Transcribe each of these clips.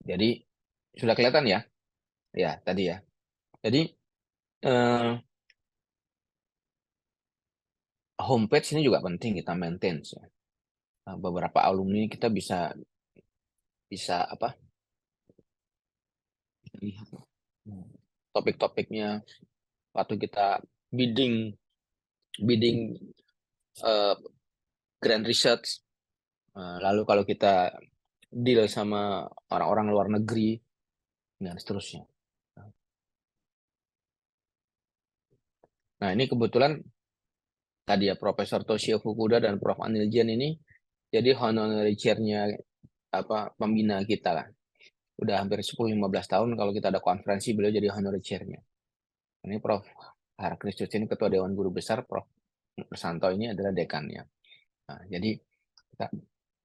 Jadi sudah kelihatan ya? Ya, tadi ya. Jadi eh, homepage ini juga penting kita maintain ya. Beberapa alumni kita bisa bisa apa? Lihat topik-topiknya waktu kita bidding bidding eh, grand research. Lalu kalau kita deal sama orang-orang luar negeri dan seterusnya. Nah, ini kebetulan tadi ya Profesor Toshio Fukuda dan Prof. Anil Jian ini jadi honorary chair-nya pembina kita lah. Udah hampir 10-15 tahun kalau kita ada konferensi beliau jadi honorary chair-nya. Ini Prof. Harakristus ini Ketua Dewan Guru Besar, Prof. Persanto ini adalah dekannya. Nah, jadi kita,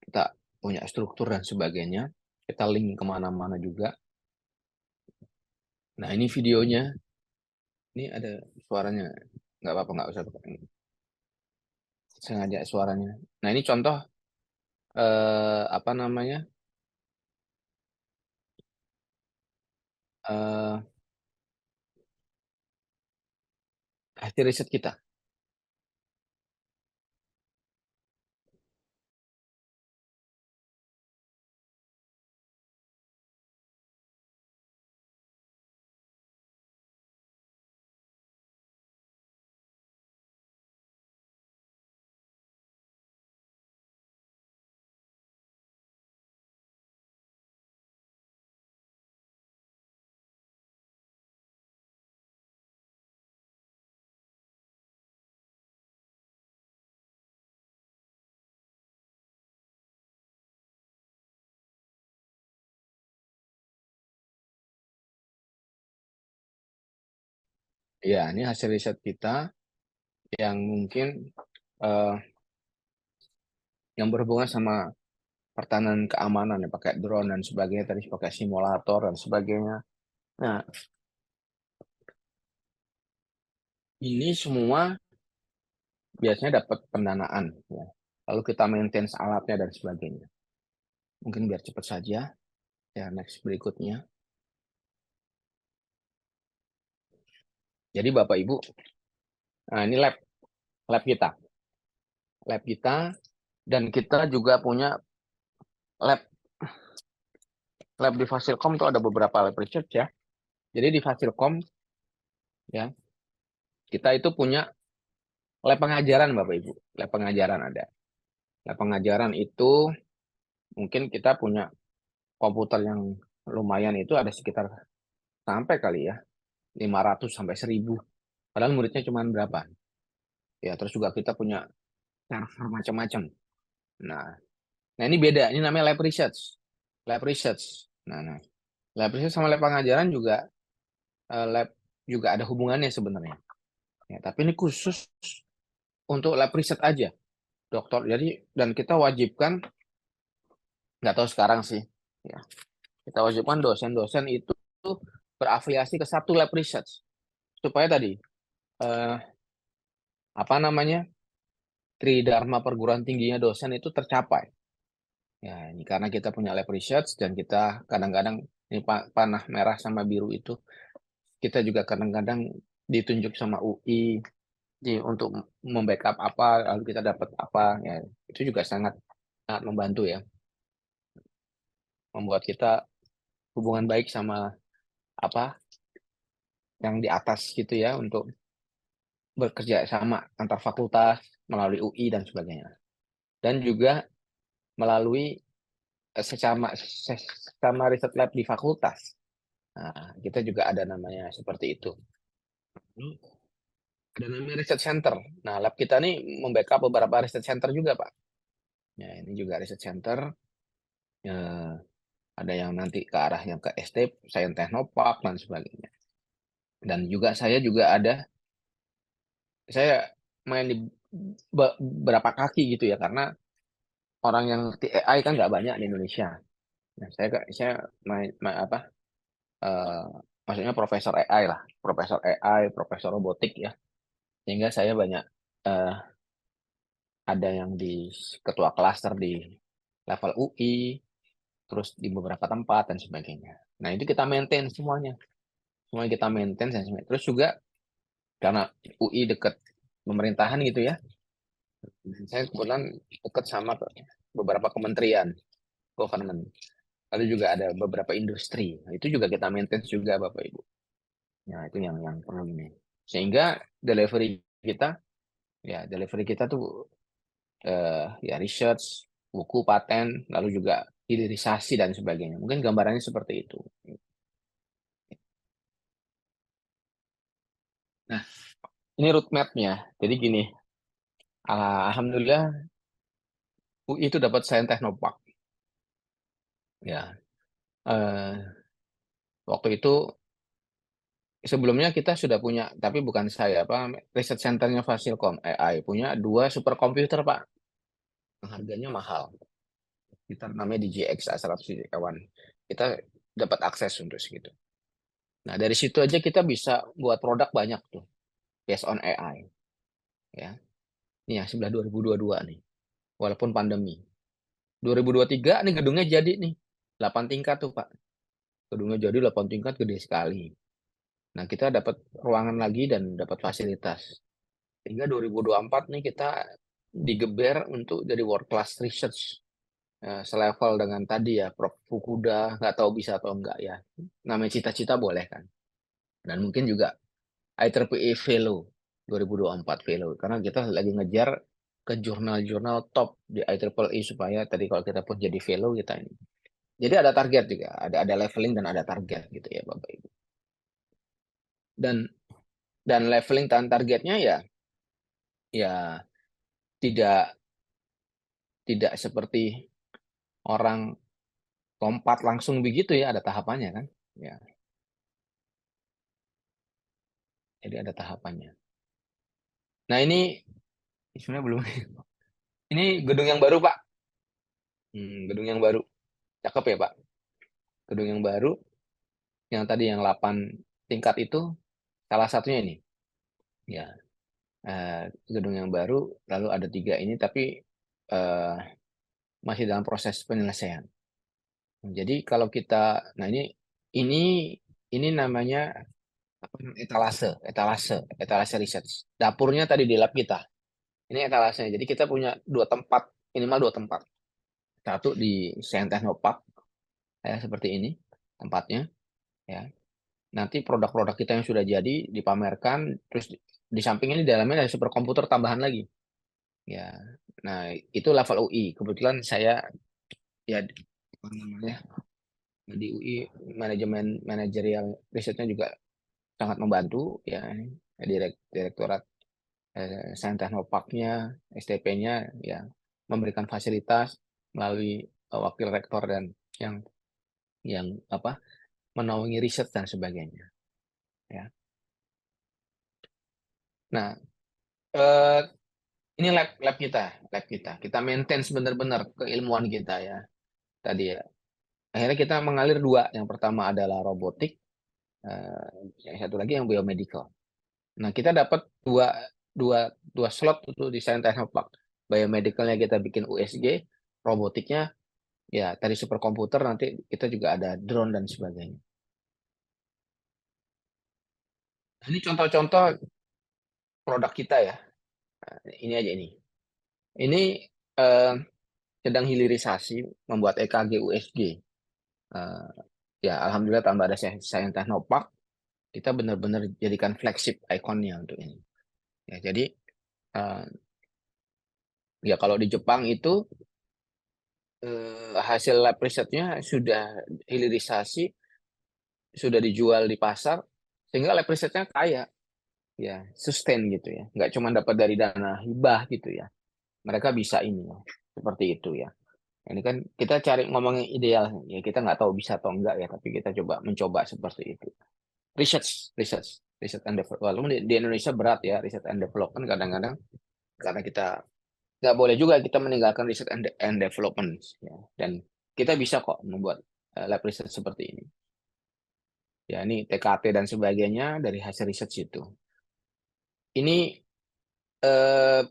kita punya struktur dan sebagainya. Kita link kemana-mana juga. Nah, ini videonya. Ini ada suaranya. Nggak apa-apa, nggak usah pakai. Sengaja suaranya. Nah, ini contoh apa namanya? eh Hasil riset kita. Ya, ini hasil riset kita yang mungkin eh, yang berhubungan sama pertahanan keamanan ya, pakai drone dan sebagainya, tadi pakai simulator dan sebagainya. Nah, ini semua biasanya dapat pendanaan ya. Lalu kita maintain alatnya dan sebagainya. Mungkin biar cepat saja. Ya, next berikutnya. Jadi Bapak Ibu, nah ini lab kita. Lab kita dan kita juga punya lab lab di Fasilkom itu ada beberapa lab research ya. Jadi di Fasilkom ya, kita itu punya lab pengajaran Bapak Ibu. Lab pengajaran ada. Lab pengajaran itu mungkin kita punya komputer yang lumayan itu ada sekitar sampai kali ya 500 sampai 1000. Padahal muridnya cuma berapa? Ya, terus juga kita punya server macam-macam. Nah, nah ini beda. Ini namanya lab research. Lab research. Nah, lab research sama lab pengajaran juga lab juga ada hubungannya sebenarnya. Ya, tapi ini khusus untuk lab research aja, dokter. Jadi dan kita wajibkan, nggak tahu sekarang sih, ya, kita wajibkan dosen-dosen itu berafiliasi ke satu lab research supaya tadi eh, apa namanya tridharma perguruan tingginya dosen itu tercapai. Ya, ini karena kita punya lab research dan kita kadang-kadang ini panah merah sama biru itu kita juga kadang-kadang ditunjuk sama UI untuk membackup apa lalu kita dapat apa ya itu juga sangat sangat membantu ya membuat kita hubungan baik sama apa yang di atas gitu ya untuk bekerja sama antar fakultas melalui UI dan sebagainya dan juga melalui sama riset lab di fakultas. Nah, kita juga ada namanya seperti itu. Ada namanya research center. Nah, lab kita nih membackup beberapa research center juga, Pak. Ya, ini juga research center. Ya, ada yang nanti ke arahnya ke STP, Science Technopark dan sebagainya. Dan juga saya juga ada, saya main di berapa kaki gitu ya, karena orang yang ngerti AI kan nggak banyak di Indonesia. Nah, saya main apa? eh, Maksudnya profesor AI lah, profesor AI, profesor robotik ya. Sehingga saya banyak eh, ada yang di ketua klaster di level UI, terus di beberapa tempat dan sebagainya. Nah, itu kita maintain semuanya. Semuanya kita maintain dan sebagainya. Terus juga karena UI dekat pemerintahan gitu ya. Saya kebetulan dekat sama beberapa kementerian government. Lalu juga ada beberapa industri. Nah, itu juga kita maintain juga Bapak Ibu. Nah, itu yang perlu ini. Sehingga delivery kita tuh ya research, buku, paten, lalu juga hilirisasi dan sebagainya. Mungkin gambarannya seperti itu. Nah, ini roadmap-nya. Jadi gini, alhamdulillah UI itu dapat Sains Teknopark. Ya, waktu itu sebelumnya kita sudah punya, tapi bukan saya, apa riset centernya Fasilkom AI punya 2 superkomputer Pak. Harganya mahal. Kita namanya DGX A100 kita dapat akses untuk segitu. Nah, dari situ aja kita bisa buat produk banyak tuh, based on AI. Ya, ini ya sebelah 2022 nih, walaupun pandemi. 2023 nih gedungnya jadi nih, 8 tingkat tuh Pak. Gedungnya jadi 8 tingkat, gede sekali. Nah, kita dapat ruangan lagi dan dapat fasilitas. Sehingga 2024 nih kita digeber untuk jadi world class research. Selevel dengan tadi ya, Prof. Fukuda, nggak tahu bisa atau enggak ya. Namanya cita-cita boleh kan. Dan mungkin juga IEEE Fellow 2024 Fellow. Karena kita lagi ngejar ke jurnal-jurnal top di IEEE supaya tadi kalau kita pun jadi Fellow kita ini. Jadi ada target juga, ada leveling dan ada target gitu ya Bapak Ibu. Dan leveling dan targetnya ya tidak tidak seperti orang lompat langsung begitu ya, ada tahapannya kan. Ya, jadi ada tahapannya. Nah, ini sebenarnya belum. Ini gedung yang baru, Pak. Gedung yang baru. Cakep ya, Pak. Gedung yang baru yang tadi yang 8 tingkat itu salah satunya ini. Ya, gedung yang baru lalu ada 3 ini tapi eh, masih dalam proses penyelesaian. Jadi kalau kita, nah ini namanya apa, etalase research. Dapurnya tadi di lab kita. Ini etalasenya. Jadi kita punya 2 tempat, minimal 2 tempat. Satu di Sains Teknopark, ya seperti ini tempatnya. Ya, nanti produk-produk kita yang sudah jadi dipamerkan. Terus di samping ini di dalamnya ada superkomputer tambahan lagi. Ya, nah itu level UI. Kebetulan saya ya apa namanya di UI manajemen manajerial risetnya juga sangat membantu ya. Direktorat Sains Teknoparknya, STP-nya ya memberikan fasilitas melalui wakil rektor dan yang apa menaungi riset dan sebagainya ya. Nah, eh, ini lab kita maintain benar-benar keilmuan kita ya tadi ya. Akhirnya kita mengalir 2, yang pertama adalah robotik, eh, yang satu lagi yang biomedical. Nah, kita dapat dua dua slot itu di Sains Teknopark. Biomedicalnya kita bikin USG, robotiknya ya tadi superkomputer, nanti kita juga ada drone dan sebagainya. Ini contoh-contoh produk kita ya. Nah, ini aja ini. Ini eh, sedang hilirisasi membuat EKG USG. Eh, ya alhamdulillah tambah ada Sains Teknopark, kita benar-benar jadikan flagship ikonnya untuk ini. Ya, jadi eh, ya kalau di Jepang itu hasil lab risetnya sudah hilirisasi, sudah dijual di pasar, sehingga lab risetnya kaya, ya sustain gitu ya, nggak cuma dapat dari dana hibah gitu ya, mereka bisa ini ya, seperti itu ya. Ini kan kita cari ngomongin ideal ya, kita nggak tahu bisa atau enggak ya, tapi kita mencoba seperti itu. Research and development. Walaupun di Indonesia berat ya research and development kadang-kadang, karena kita nggak boleh juga kita meninggalkan research and development ya. Dan kita bisa kok membuat lab research seperti ini. Ya, ini TKT dan sebagainya dari hasil riset itu. Ini eh,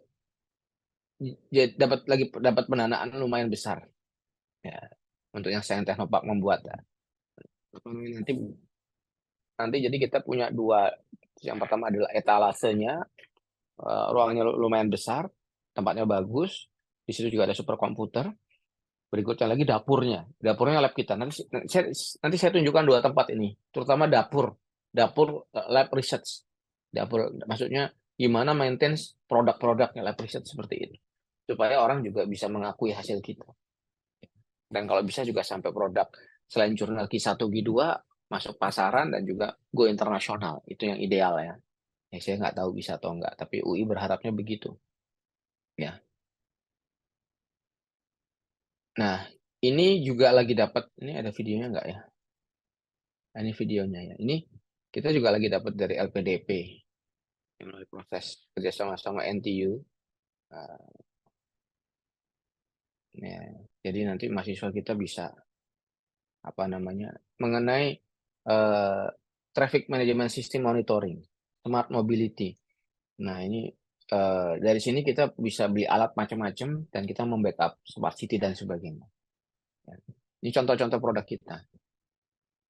dapat pendanaan lumayan besar. Ya, untuk yang Sains Teknopark membuat. Nanti nanti jadi kita punya dua. Yang pertama adalah etalasenya, ruangannya lumayan besar, tempatnya bagus, di situ juga ada superkomputer. Berikutnya lagi dapurnya lab kita. Nanti saya tunjukkan dua tempat ini, terutama dapur lab research. Dapur maksudnya gimana maintain produk-produknya lab research seperti itu, supaya orang juga bisa mengakui hasil kita. Dan kalau bisa juga sampai produk selain jurnal Q1, Q2 masuk pasaran dan juga go internasional. Itu yang ideal ya. Saya nggak tahu bisa atau enggak, tapi UI berharapnya begitu. Ya. Nah, ini juga lagi dapat, ini ada videonya enggak ya? Nah, ini videonya ya. Ini kita juga lagi dapat dari LPDP, yang melalui proses kerjasama sama NTU. Ya, jadi nanti mahasiswa kita bisa mengenai eh, traffic management system monitoring, smart mobility. Nah, ini dari sini kita bisa beli alat macam-macam dan kita membackup smart city dan sebagainya. Ya. Ini contoh-contoh produk kita.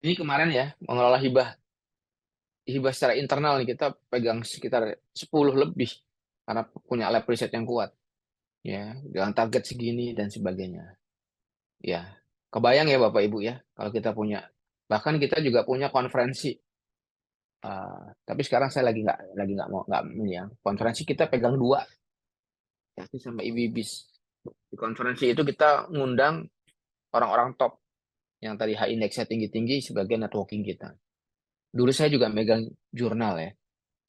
Ini kemarin ya, mengelola hibah secara internal nih, kita pegang sekitar 10 lebih karena punya lab riset yang kuat. Ya, dengan target segini dan sebagainya. Ya, kebayang ya Bapak Ibu ya, kalau kita punya, bahkan kita juga punya konferensi. Tapi sekarang saya lagi nggak mau nggak ini ya. Konferensi kita pegang dua, yakni sama IBIBIS. Di konferensi itu kita ngundang orang-orang top yang tadi high index-nya tinggi-tinggi sebagai networking kita. Dulu saya juga megang jurnal ya,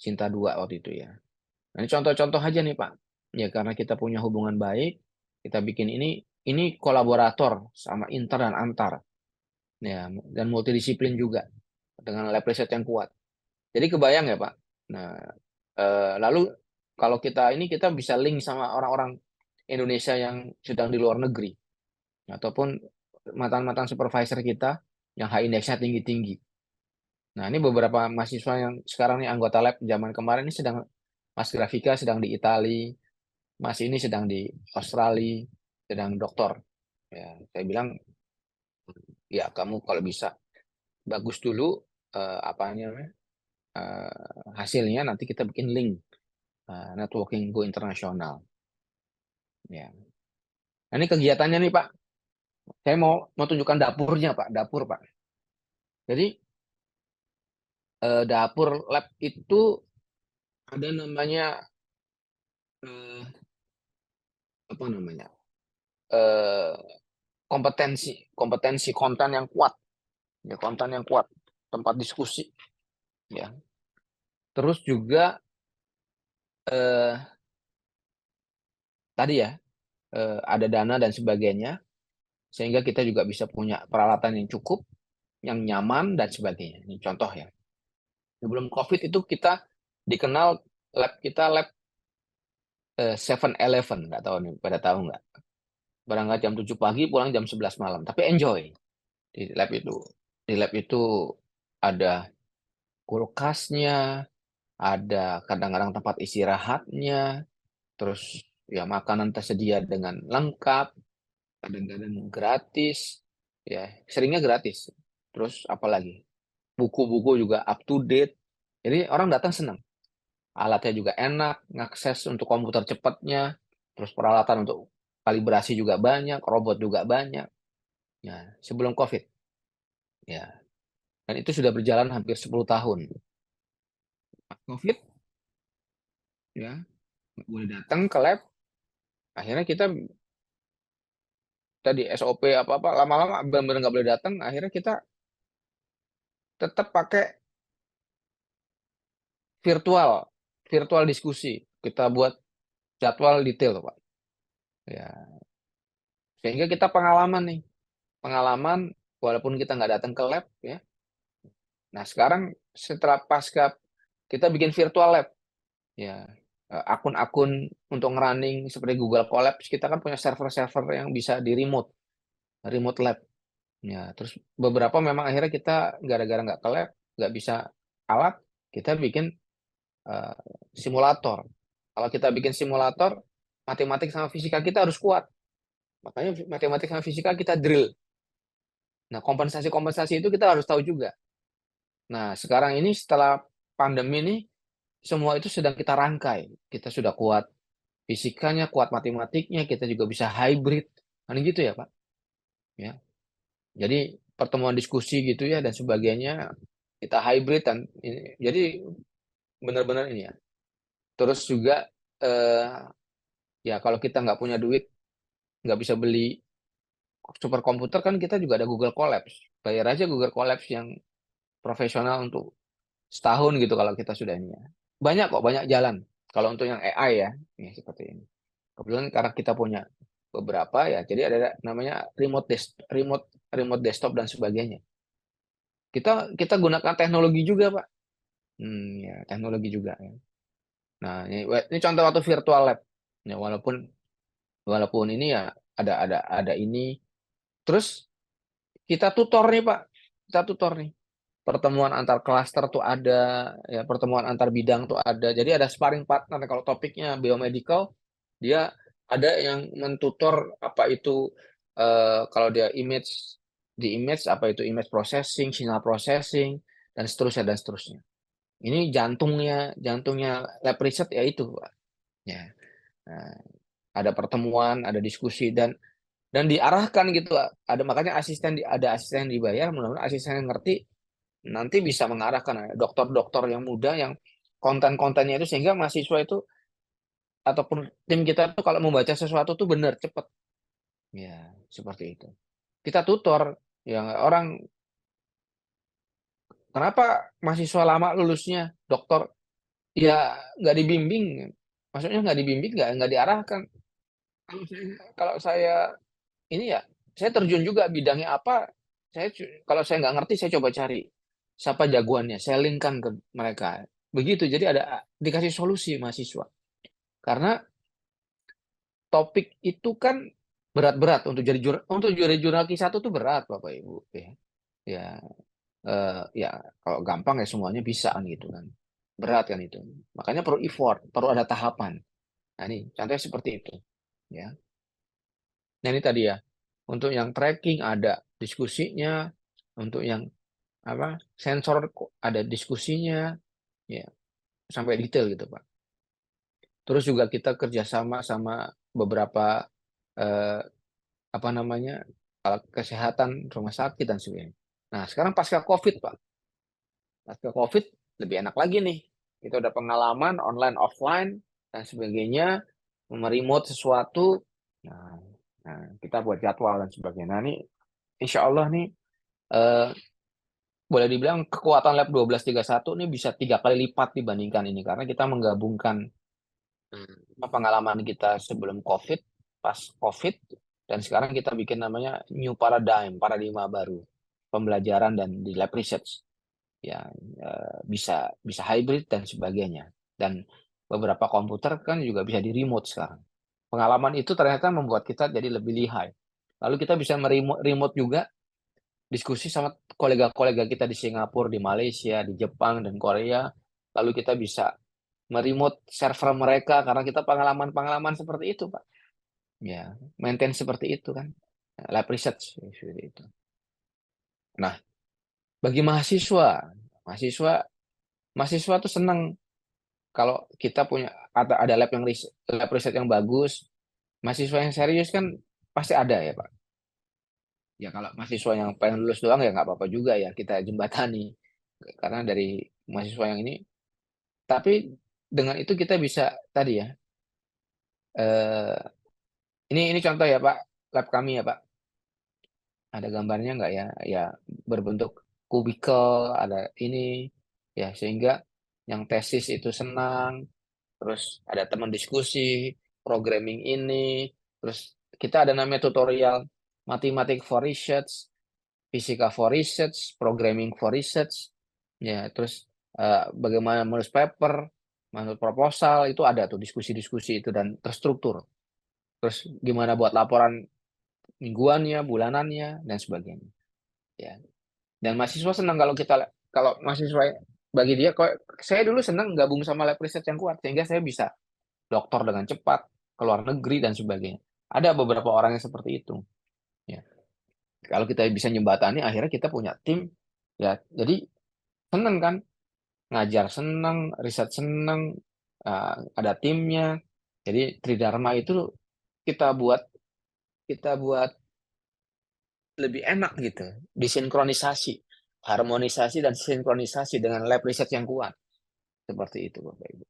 Cinta 2 waktu itu ya. Nah, ini contoh-contoh aja nih Pak. Ya karena kita punya hubungan baik, kita bikin ini kolaborator sama inter dan antar. Ya, dan multidisiplin juga dengan lab riset yang kuat. Jadi kebayang ya Pak. Nah, lalu kalau kita bisa link sama orang-orang Indonesia yang sedang di luar negeri ataupun mantan-mantan supervisor kita yang high index-nya tinggi-tinggi. Nah, ini beberapa mahasiswa yang sekarang nih anggota lab zaman kemarin ini sedang Mas Grafika sedang di Italia, Mas ini sedang di Australia, sedang doktor. Ya, saya bilang ya kamu kalau bisa bagus dulu hasilnya nanti kita bikin link networking go internasional. Ya. Nah, ini kegiatannya nih Pak. Saya mau tunjukkan dapurnya Pak, dapur Pak. Jadi dapur lab itu ada namanya eh, apa namanya eh, kompetensi konten yang kuat, ya konten yang kuat, tempat diskusi, ya. Terus juga eh, tadi ya ada dana dan sebagainya, sehingga kita juga bisa punya peralatan yang cukup, yang nyaman dan sebagainya. Ini contoh ya. Sebelum COVID itu kita dikenal lab 7-Eleven, nggak tahu nih, pada tahu nggak? Berangkat jam 7 pagi, pulang jam 11 malam, tapi enjoy di lab itu. Di lab itu ada kulkasnya, ada kadang-kadang tempat istirahatnya, terus ya makanan tersedia dengan lengkap, kadang-kadang gratis, ya seringnya gratis. Terus apalagi buku-buku juga up to date. Jadi orang datang senang. Alatnya juga enak, ngakses untuk komputer cepatnya, terus peralatan untuk kalibrasi juga banyak, robot juga banyak. Ya, sebelum COVID. Ya. Dan itu sudah berjalan hampir 10 tahun. COVID, ya, nggak boleh datang ke lab. Akhirnya kita tadi SOP apa-apa, lama-lama benar-benar nggak boleh datang. Akhirnya kita tetap pakai virtual, virtual diskusi. Kita buat jadwal detail, Pak. Ya, sehingga kita pengalaman nih, pengalaman walaupun kita nggak datang ke lab, ya. Nah, sekarang setelah pasca kita bikin virtual lab, ya akun-akun untuk ngerunning seperti Google Collabs, kita kan punya server-server yang bisa di remote lab. Ya, terus beberapa memang akhirnya kita gara-gara nggak ke lab, nggak bisa alat, kita bikin eh, simulator. Kalau kita bikin simulator, matematik sama fisika kita harus kuat. Makanya matematik sama fisika kita drill. Nah, kompensasi-kompensasi itu kita harus tahu juga. Nah, sekarang ini setelah pandemi ini, semua itu sedang kita rangkai. Kita sudah kuat fisikanya, kuat matematiknya, kita juga bisa hybrid. Kan gitu ya, Pak? Ya. Jadi pertemuan diskusi gitu ya dan sebagainya, kita hybrid dan ini. Jadi benar-benar ini ya. Terus juga ya kalau kita nggak punya duit, nggak bisa beli superkomputer kan kita juga ada Google Collapse. Bayar aja Google Collapse yang profesional untuk setahun gitu kalau kita sudah ini ya. Banyak kok, banyak jalan. Kalau untuk yang AI ya seperti ini. Kebetulan karena kita punya beberapa ya, jadi ada namanya remote desktop dan sebagainya. Kita kita gunakan teknologi juga, Pak. Ya, teknologi juga ya. Nah, ini contoh waktu virtual lab. Ya, walaupun walaupun ini ya ada ini. Terus kita tutor nih, Pak. Kita tutor nih. Pertemuan antar klaster tuh ada, ya pertemuan antar bidang tuh ada. Jadi ada sparring partner. Kalau topiknya biomedical, dia ada yang mentutor apa itu kalau dia image apa itu image processing, signal processing dan seterusnya dan seterusnya. Ini jantungnya lab riset ya itu, Pak. Ya. Nah, ada pertemuan, ada diskusi dan diarahkan gitu. Makanya ada asisten yang dibayar, mudah-mudahan asisten yang ngerti nanti bisa mengarahkan dokter-dokter yang muda yang konten-kontennya itu sehingga mahasiswa itu ataupun tim kita tuh kalau membaca sesuatu tuh benar cepat. Ya, seperti itu. Kita tutor yang orang kenapa mahasiswa lama lulusnya dokter ya nggak dibimbing. Maksudnya nggak dibimbing, nggak diarahkan. Kalau saya ini ya, saya terjun juga bidangnya apa. Kalau saya nggak ngerti, saya coba cari siapa jagoannya, saya linkkan ke mereka. Begitu, jadi ada dikasih solusi mahasiswa. Karena topik itu kan berat-berat untuk jadi jurnal Q1 tuh berat, Bapak Ibu. Ya, ya kalau gampang ya semuanya bisa kan gitu kan. Berat kan itu. Makanya perlu effort, perlu ada tahapan. Nah, ini contohnya seperti itu. Ya. Nah, ini tadi ya. Untuk yang tracking ada diskusinya, untuk yang apa sensor ada diskusinya, ya sampai detail gitu Pak. Terus juga kita kerjasama sama beberapa eh, apa namanya alat kesehatan rumah sakit dan sebagainya. Nah sekarang pasca COVID Pak, pasca COVID lebih enak lagi nih. Kita udah pengalaman online offline dan sebagainya, meremote sesuatu. Nah, kita buat jadwal dan sebagainya. Nah ini Insya Allah nih eh, boleh dibilang kekuatan lab 1231 ini bisa 3 kali lipat dibandingkan ini karena kita menggabungkan pengalaman kita sebelum COVID, pas COVID, dan sekarang kita bikin namanya new paradigma baru pembelajaran dan di lab research ya bisa bisa hybrid dan sebagainya dan beberapa komputer kan juga bisa di remote sekarang. Pengalaman itu ternyata membuat kita jadi lebih lihai. Lalu kita bisa remote juga diskusi sama kolega-kolega kita di Singapura, di Malaysia, di Jepang, dan Korea. Lalu kita bisa meremote server mereka karena kita pengalaman-pengalaman seperti itu, Pak. Ya, maintain seperti itu kan. Lab research seperti itu. Nah, bagi mahasiswa, mahasiswa tuh senang kalau kita punya ada lab riset yang bagus. Mahasiswa yang serius kan pasti ada ya, Pak. Ya kalau mahasiswa yang pengen lulus doang ya nggak apa-apa juga ya kita jembatani karena dari mahasiswa yang ini tapi dengan itu kita bisa tadi ya eh, ini contoh ya Pak lab kami ya Pak ada gambarnya nggak ya ya berbentuk kubikel ada ini ya sehingga yang tesis itu senang terus ada teman diskusi programming ini terus kita ada namanya tutorial matematik for research fisika for research, programming for research, ya terus bagaimana menulis paper, menulis proposal itu ada tuh diskusi-diskusi itu dan terstruktur. Terus gimana buat laporan mingguannya, bulanannya dan sebagainya. Ya. Dan mahasiswa senang kalau mahasiswa bagi dia kok saya dulu senang gabung sama lab research yang kuat sehingga saya bisa doktor dengan cepat ke luar negeri dan sebagainya. Ada beberapa orang yang seperti itu. Ya. Kalau kita bisa nyembatani, akhirnya kita punya tim, ya. Jadi seneng kan, ngajar seneng, riset seneng, ada timnya. Jadi Tridharma itu kita buat kita buat lebih enak gitu, disinkronisasi, harmonisasi dan sinkronisasi dengan lab riset yang kuat. Seperti itu, Bapak Ibu.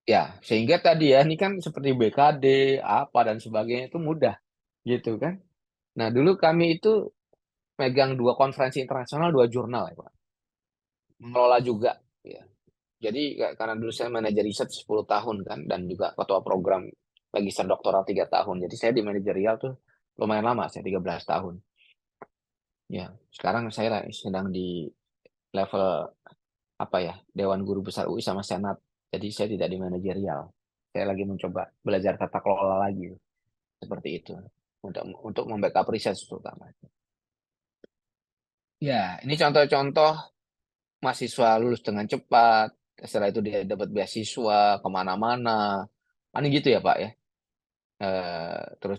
Ya, sehingga tadi ya, ini kan seperti BKD, apa dan sebagainya itu mudah, gitu kan. Nah, dulu kami itu megang 2 konferensi internasional, 2 jurnal ya, Pak. Mengelola juga, ya. Jadi karena dulu saya manajer riset 10 tahun kan, dan juga ketua program magister doktoral 3 tahun. Jadi saya di manajerial tuh lumayan lama, saya 13 tahun. Ya, sekarang saya sedang di level apa ya, Dewan Guru Besar UI sama Senat. Jadi saya tidak di manajerial. Saya lagi mencoba belajar tata kelola lagi, seperti itu, untuk membackup riset terutama. Ya, ini contoh-contoh mahasiswa lulus dengan cepat. Setelah itu dia dapat beasiswa kemana-mana. Kan gitu ya Pak ya. Terus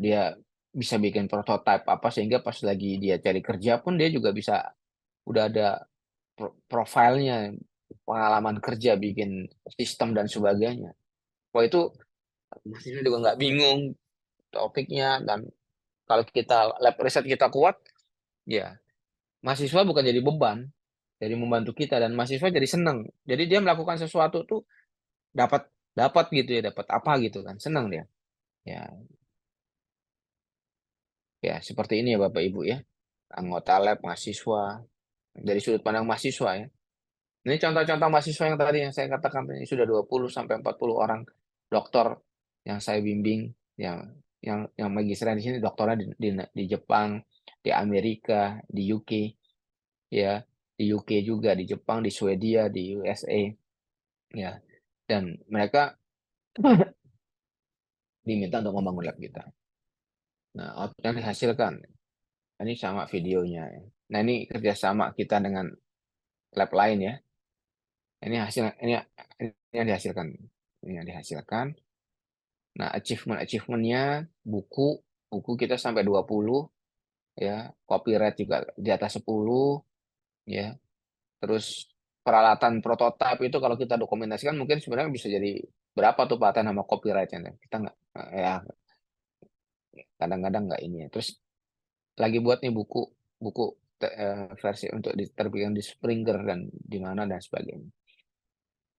dia bisa bikin prototipe apa, sehingga pas lagi dia cari kerja pun dia juga bisa, udah ada profilnya, pengalaman kerja, bikin sistem dan sebagainya. Wah, itu mahasiswa juga nggak bingung topiknya. Dan kalau kita lab riset kita kuat, ya mahasiswa bukan jadi beban, jadi membantu kita, dan mahasiswa jadi senang. Jadi dia melakukan sesuatu tuh dapat dapat gitu ya, dapat apa gitu kan, senang dia. Ya, ya seperti ini ya Bapak Ibu ya. Anggota lab mahasiswa, dari sudut pandang mahasiswa ya. Ini contoh-contoh mahasiswa yang tadi yang saya katakan, ini sudah 20 sampai 40 orang dokter yang saya bimbing, yang magisternya di sini, dokternya di Jepang, di Amerika, di UK ya, di UK juga, di Jepang, di Swedia, di USA ya. Dan mereka diminta untuk membangun lab kita. Nah, output yang dihasilkan ini sama videonya ya. Nah, ini kerjasama kita dengan lab lain ya. Ini hasil ini yang dihasilkan. Ini yang dihasilkan. Nah, achievementnya buku buku kita sampai 20 ya, copyright juga di atas 10 ya. Terus peralatan prototipe itu kalau kita dokumentasikan mungkin sebenarnya bisa jadi berapa tuh paten sama copyrightnya. Kita nggak, ya kadang-kadang nggak ini ya. Terus lagi buat nih buku buku versi untuk diterbitkan di Springer dan di mana dan sebagainya.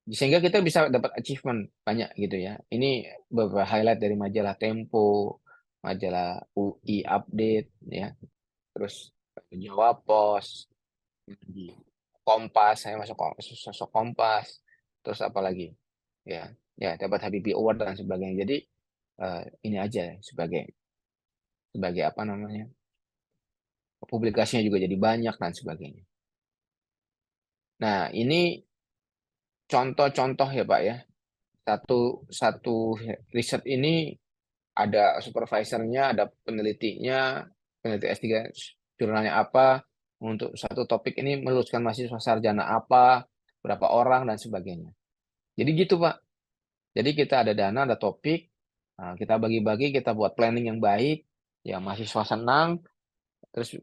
Sehingga kita bisa dapat achievement banyak gitu ya. Ini beberapa highlight dari majalah Tempo, majalah UI Update ya, terus Jawa Pos, di Kompas, saya masuk sosok Kompas, terus apa lagi ya, ya dapat Habibie Award dan sebagainya. Jadi ini aja sebagai sebagai apa namanya, publikasinya juga jadi banyak dan sebagainya. Nah, ini contoh-contoh ya Pak ya. Satu satu riset ini ada supervisornya, ada penelitinya, peneliti S3 jurnalnya apa, untuk satu topik ini meluluskan mahasiswa sarjana apa, berapa orang dan sebagainya. Jadi gitu Pak. Jadi kita ada dana, ada topik, kita bagi-bagi, kita buat planning yang baik, ya mahasiswa senang, terus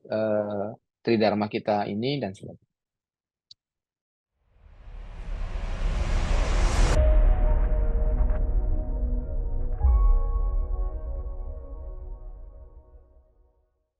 Tridharma kita ini dan sebagainya.